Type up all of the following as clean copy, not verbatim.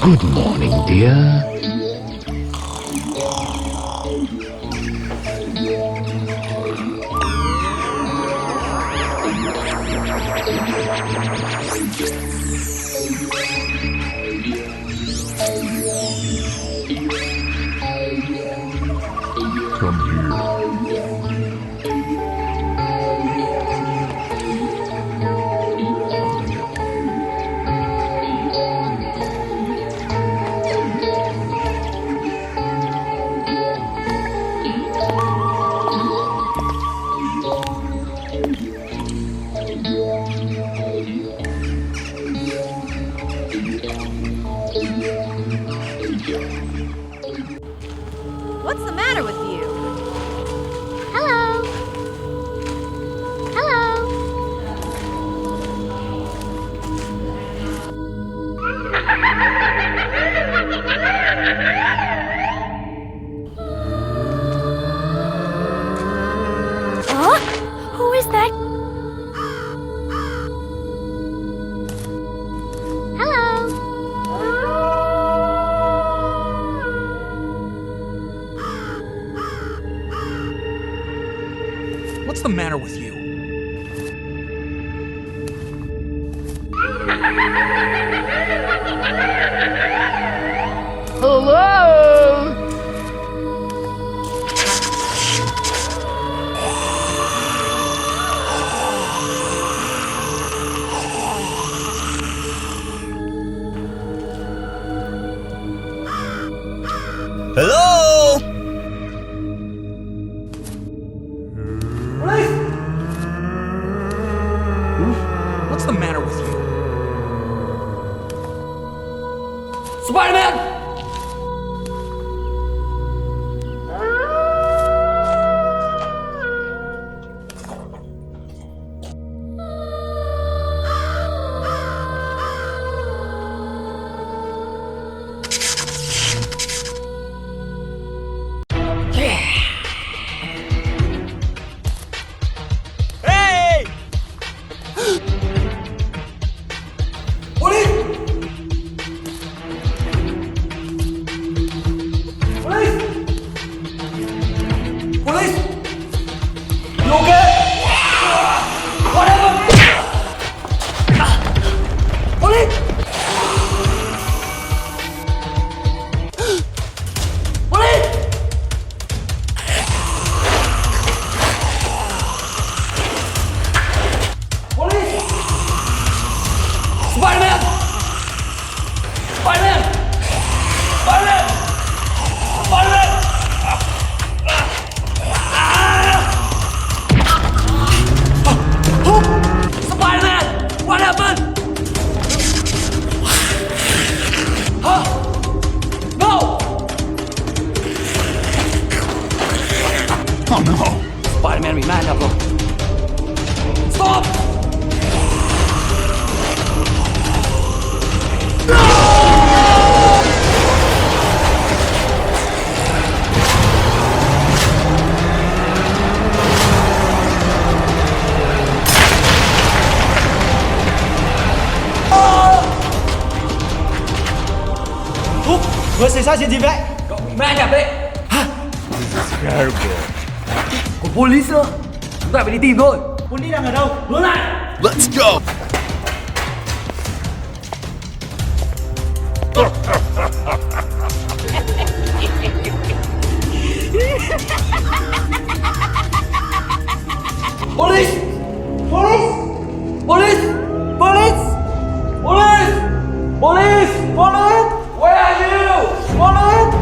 Good morning, dear. Come here. What's the matter with you? Hello. Hello. Huh? Who is that? Hello. What's the matter with you? Hello? Hello? What's the matter with you? Spiderman! Hey! Police! Police! Police! You okay? What happened? Police! Police! Police! Spiderman! Spiderman! Spiderman! Spiderman! Spiderman! What happened? Huh? No! Oh no. Spiderman bị man nhập rồi. Stop! Thúc, vừa xảy ra chuyện gì vậy? Cậu bị ma nhập đấy. Terrible. Còn police nữa. Chúng ta phải đi tìm thôi. Muốn đi đang ở đâu? Hướng lại. Let's go! Police! Police! Police! Police! Police! Police! Police! Where are you? Police!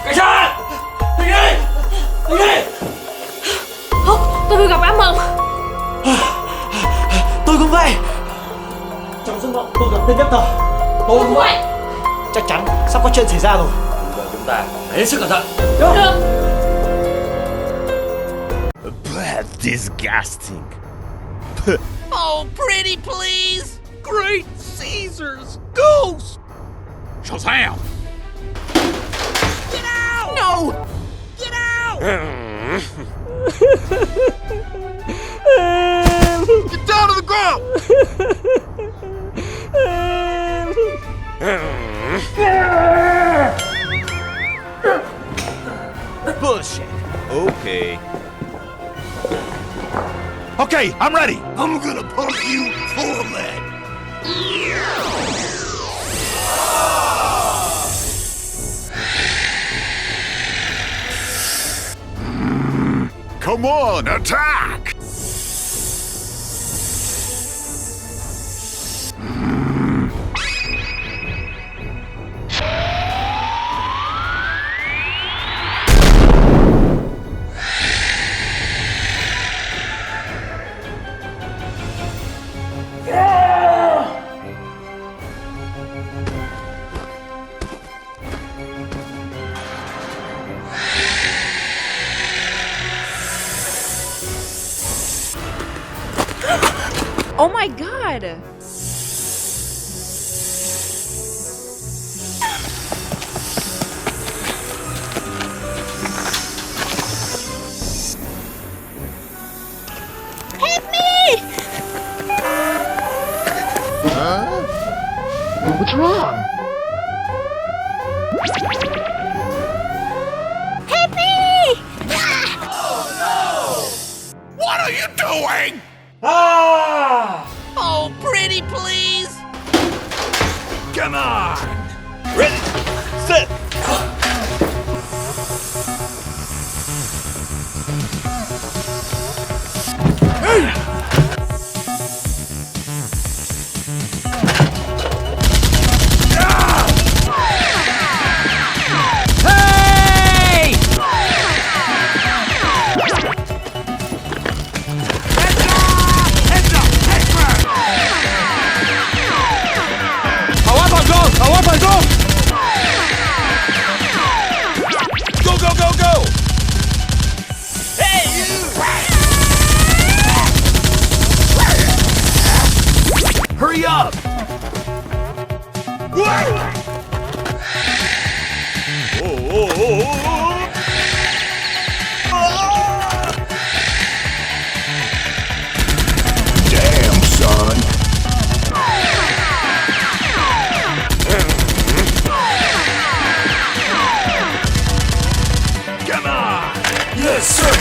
Cảnh sát! Tình đi! Tình đi! Không, tôi vừa gặp ác mộng. Tôi cũng vậy. Trong giấc mộng tôi gặp tên Nhất Tờ. Tôi cũng vậy. Chắc chắn sắp có chuyện xảy ra rồi. Bây giờ chúng ta hết sức cẩn thận. Được. Disgusting. Oh, pretty please! Great Caesar's ghost! Shazam! Get out! No! Get out! Get down to the ground! Bullshit. Okay. Okay, I'm ready. I'm gonna pump you full of lead. Come on, attack! Oh my god! Help me! What's wrong? Help me! What are you doing? Oh, pretty please! Come on! Ready, set! Hey! Go, go, go, go! Hey, you! Hurry up! Damn, son! Come on! Yes, sir!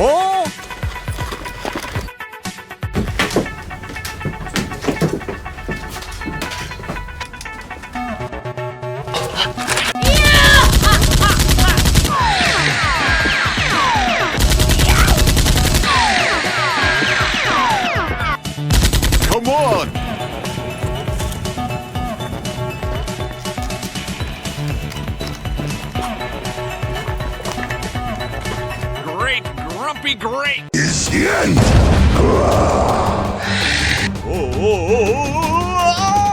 Oh! Come on! Great, grumpy, great! Is the end!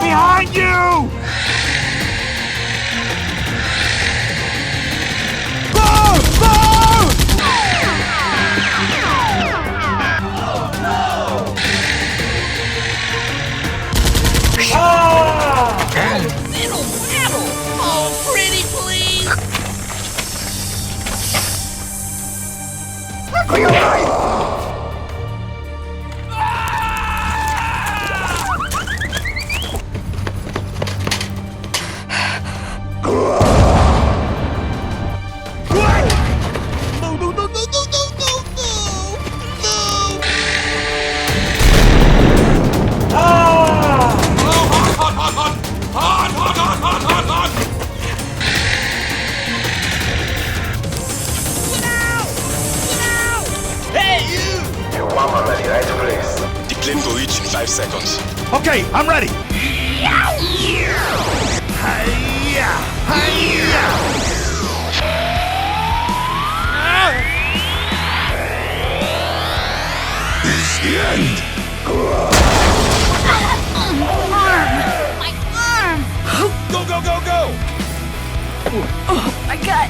Behind you! Go! Go! Little battle! Oh, pretty please! Hey! claim for each in 5 seconds. Okay, I'm ready. Hi-ya! Hi-ya! This is the end. My arm! Go, go, go, go! My gut!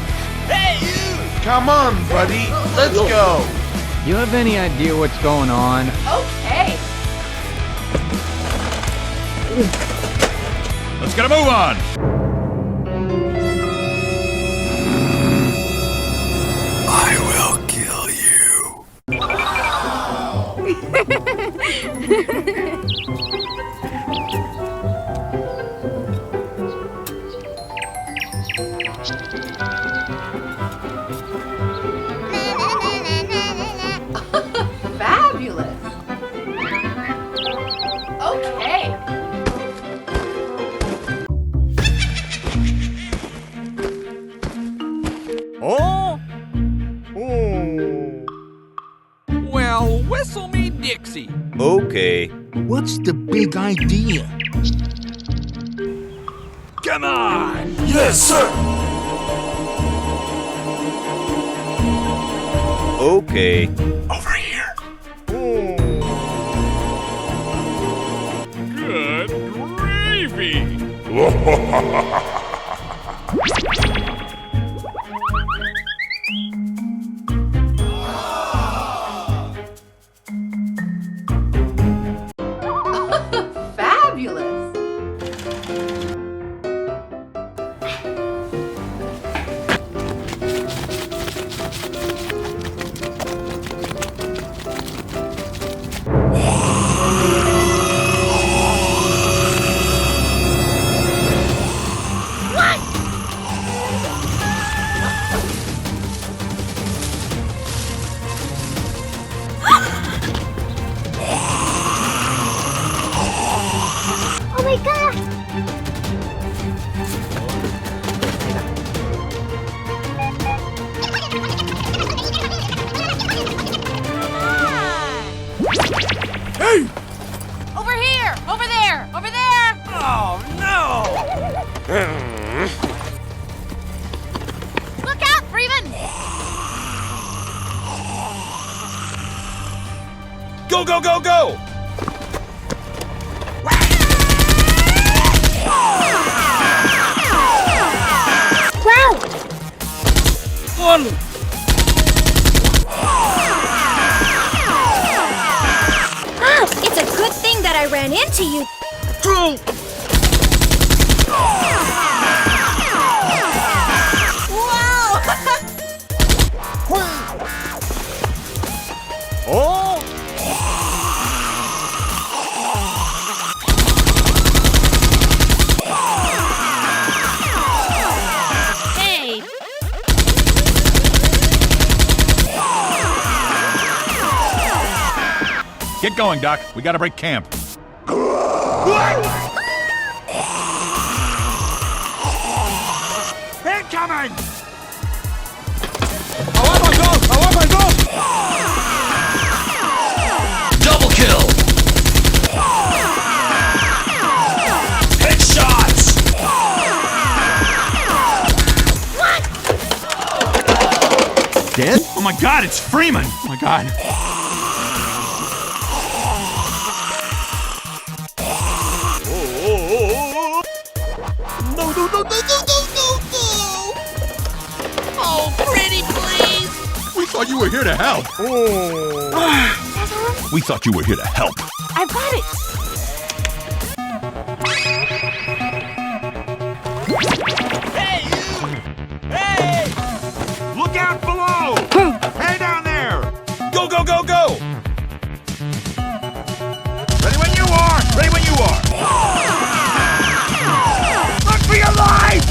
Hey, you! Come on, buddy. Let's go. You have any idea what's going on? Okay! Let's get a move on. I will kill Fabulous! Okay! Oh? Well, whistle me Dixie. Okay. What's the big idea? Come on! Yes, sir. Okay. Over here. Good gravy! Fabulous! Oh my god! Hey! Over here! Over there! Over there! Oh, no! Look out, Freeman! Go, go, go, go! Wow! One! It's a good thing that I ran into you. Two! Wow! Oh! Hey! Get going, Doc. We gotta break camp. Incoming! Double kill! Headshots! Dead? Oh my god, it's Freeman! Oh my god. No, no, no, no, no, no, no, no! Oh, pretty please! We thought you were here to help. We thought you were here to help. I've got it! Hey, you! Hey! Look out below! Hey down there! Go, go, go, go! Ready when you are! Ready when you are! Look for your life!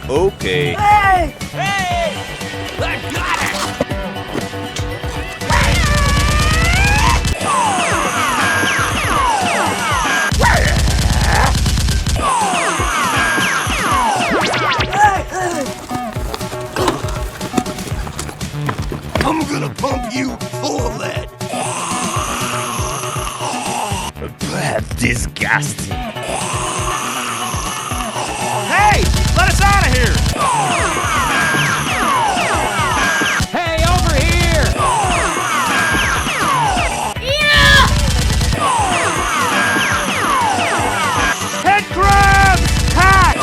Okay. Hey! Hey! I got it! I'm gonna gonna pump you full of lead. Disgusting. Hey! Let us out of here! Hey, over here! Head crab! Hack!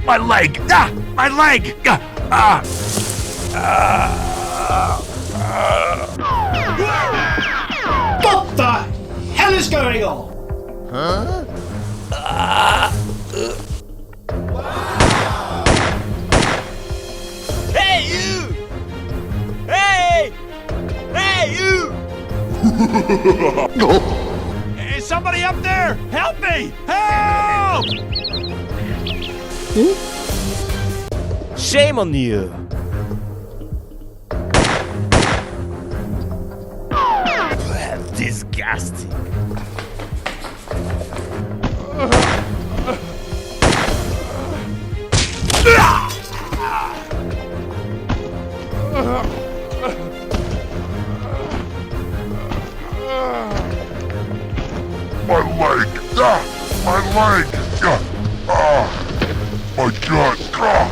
My leg! Ah! My leg! Ah! What the hell is going on? Hey, you! Hey! Hey, you! Is somebody up there? Help me! Help! Shame on you. Disgusting. My leg! Ah! My leg! Ah! My gut! Ah!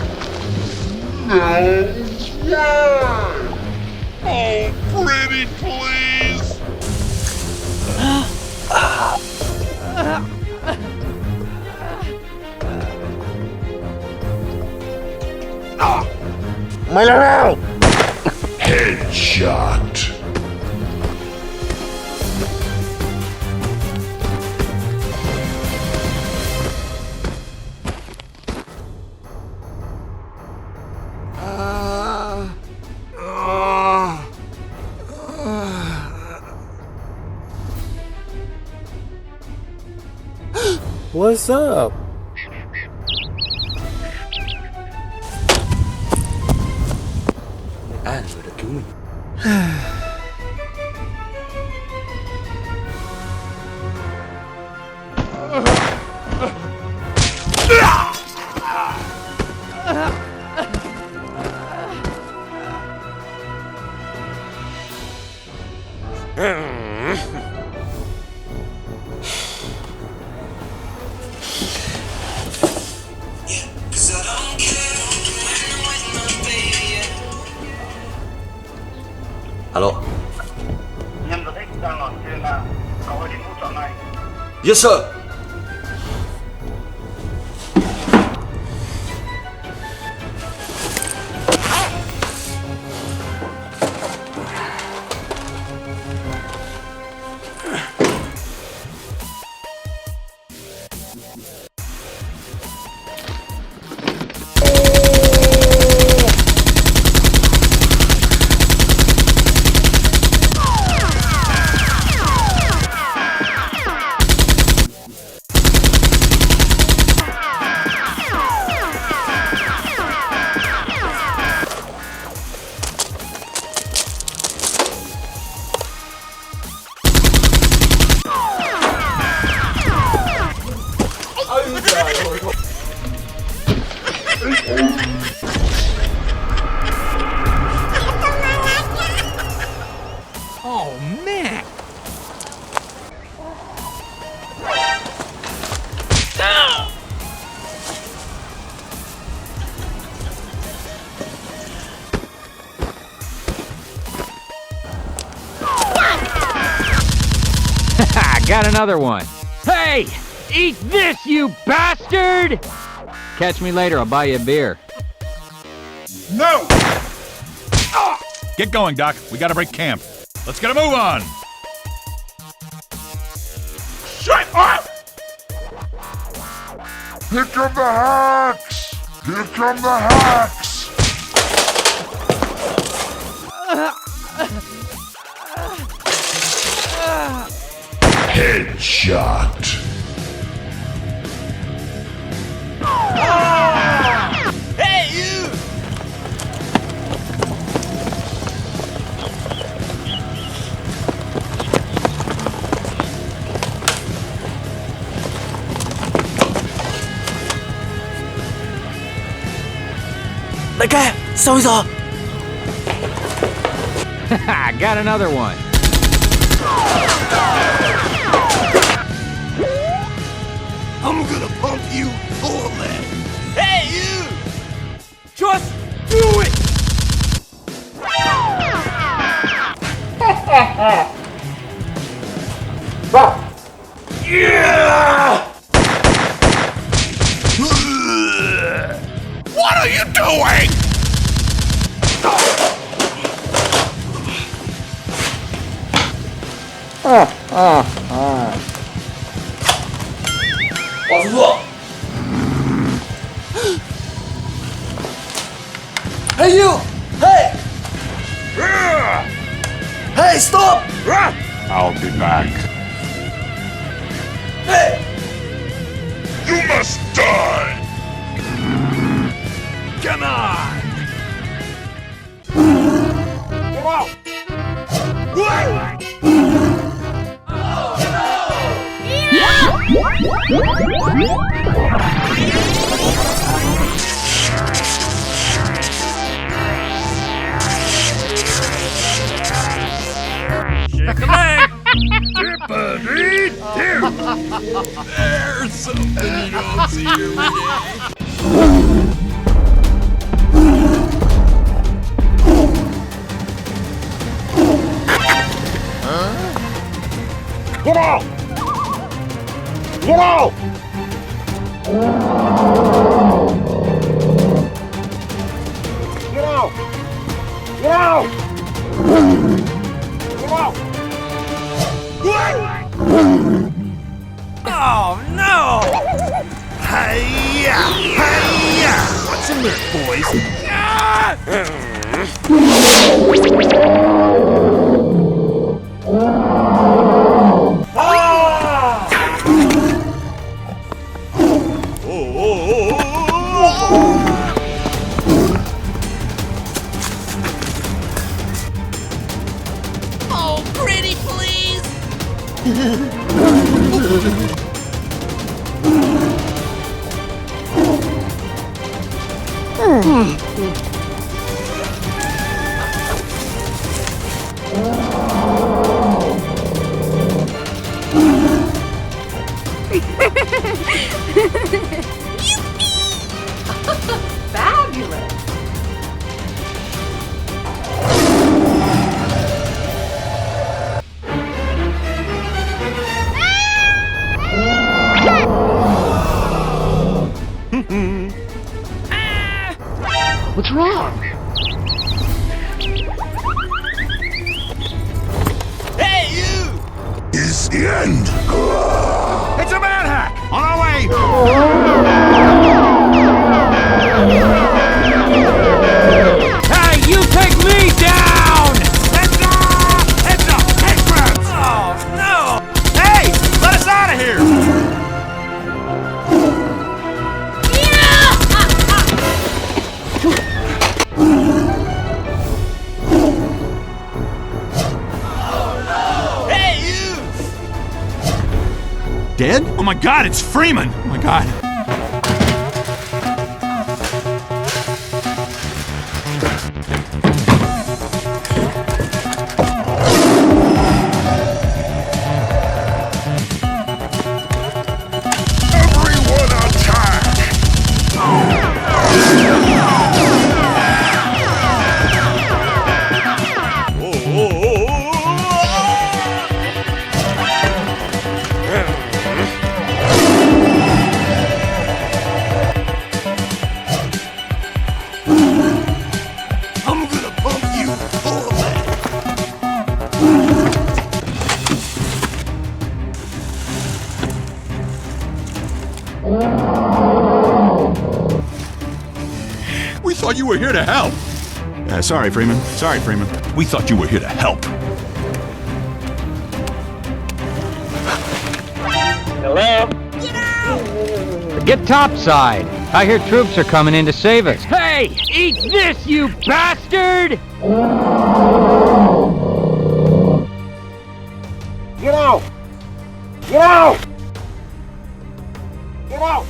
No way! Oh, pretty please! Headshot! What's up? Ai là người đã cứu mình? Alo. Nhân vật X đang ở trên mạng, cậu hãy đến hỗ trợ ngay. Yes sir. Oh, man! Got another one. Hey! Eat this, you bastard! Catch me later, I'll buy you a beer. No! Get going, Doc. We gotta break camp. Let's get a move on! Shut up! Here come the hacks! Here come the hacks! Headshot. Hey, you! Đại ca, sao bây giờ? Got another one. I'm gonna pump you full of lead. Hey, you! Just do it! Yeah! What are you doing? Hey you! Hey! Hey, stop! I'll be back. Hey! You must die! Come on! Come on! Shake a leg! There's something you don't see every day. Get out! Get out! Get out! Get out! Get out! Oh, no! Hiya! Hiya! What's in there, boys? Oh, pretty please! Fabulous. What's wrong? Hey, you! Is the end. It's a man hack! On our way! Hey, you take me down! Heads up! Heads up! Head grabs! Oh, no! Hey! Let us out of here! Hey, you! Dead? Oh my god, it's Freeman! Oh my god. Everyone attack! I'm gonna pump you full of lead. thought you were here to help. Sorry, Freeman. Sorry, Freeman. We thought you were here to help. Hello? Get topside. I hear troops are coming in to save us. Hey, eat this, you bastard! Get out! Get out! Get out!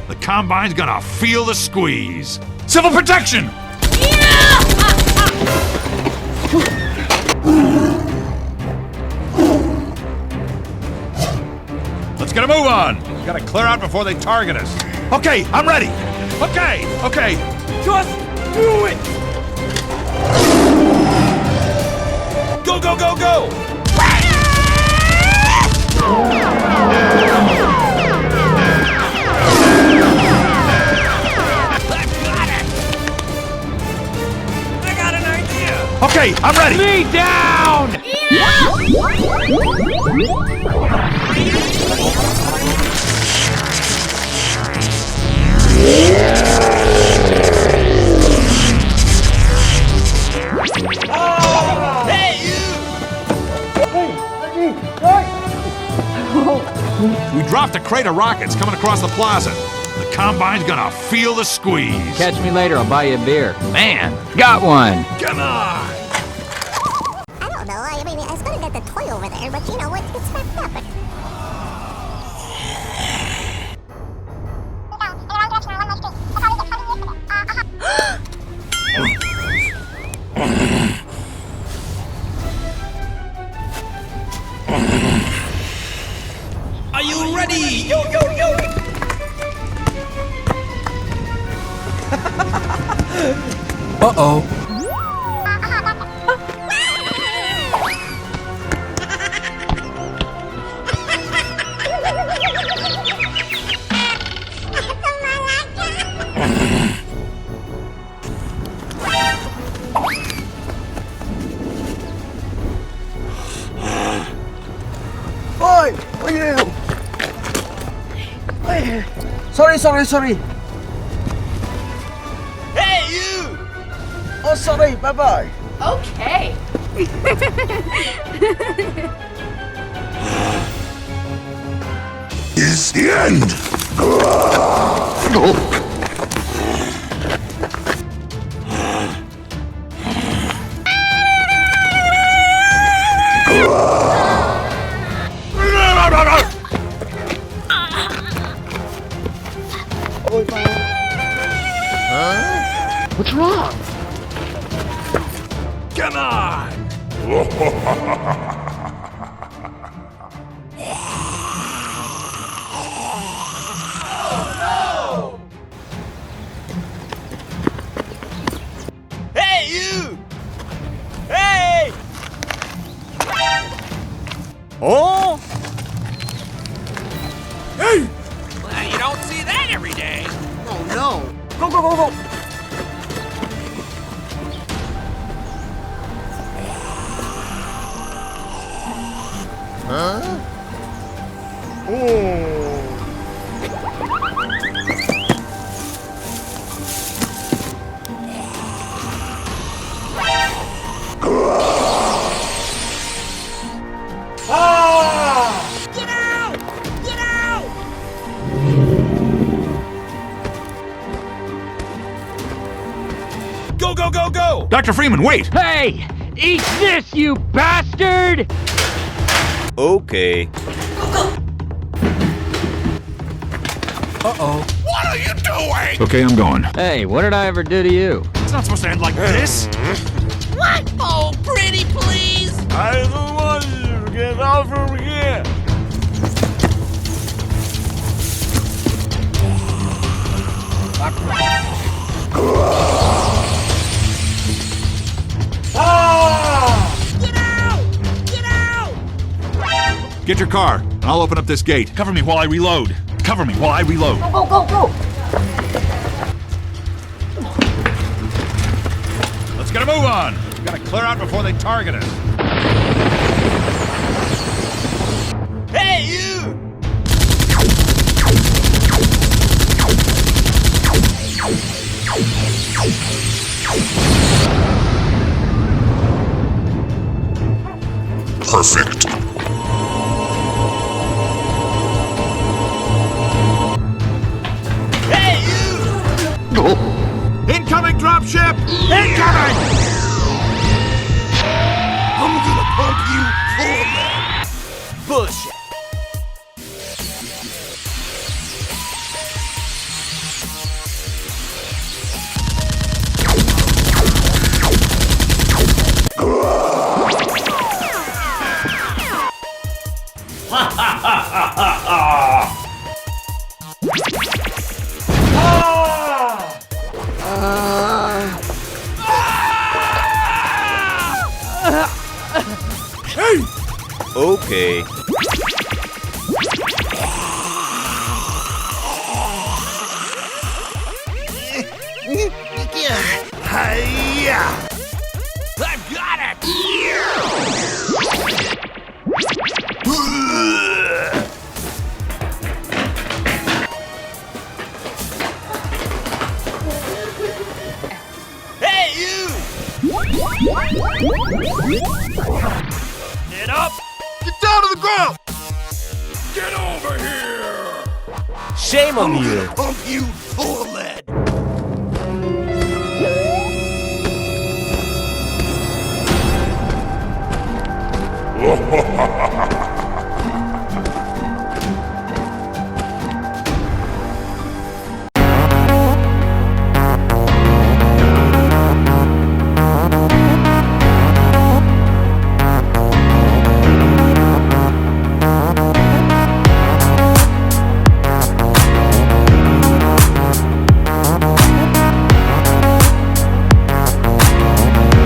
The Combine's gonna feel the squeeze. Civil protection! Let's get a move on. We gotta clear out before they target us. Okay, I'm ready. Okay. Just do it! Go, go, go, go! I got an idea! Okay, I'm ready. Me down! We dropped a crate of rockets coming across the plaza. The Combine's gonna feel the squeeze. Catch me later, I'll buy you a beer. Man, got one. Come on! I don't know. I mean, I was gonna get the toy over there, but you know what? It's wrapped up. Are you ready? Yo, yo, yo! Uh-oh. Oi! What are you? Sorry. Hey, you! Oh, sorry. Bye-bye. Okay. Is the end. What's wrong? Come on! Hey, you! Hey! Oh? Hey! Well, you don't see that every day. Oh, no. Go. Huh? Get out! Get out! Go, go, go, go! Dr. Freeman, wait! Hey, eat this, you bastard! Okay. Uh-oh. What are you doing? Okay, I'm going. Hey, what did I ever do to you? It's not supposed to end like this. What? Oh, pretty please! I don't want you to get out from here. Get out! Get out! Get your car, and I'll open up this gate. Cover me while I reload. Cover me while I reload. Go! Let's get a move on. We gotta clear out before they target us. Hey, you! Perfect. Hey, you! Incoming dropship! Incoming! I'm gonna pump you full of lead. Bullshit. Okay. Hiya! I've got it! Hey, you! Get up! Get down to the ground! Get over here! Shame on I'm you. gonna pump you full of lead.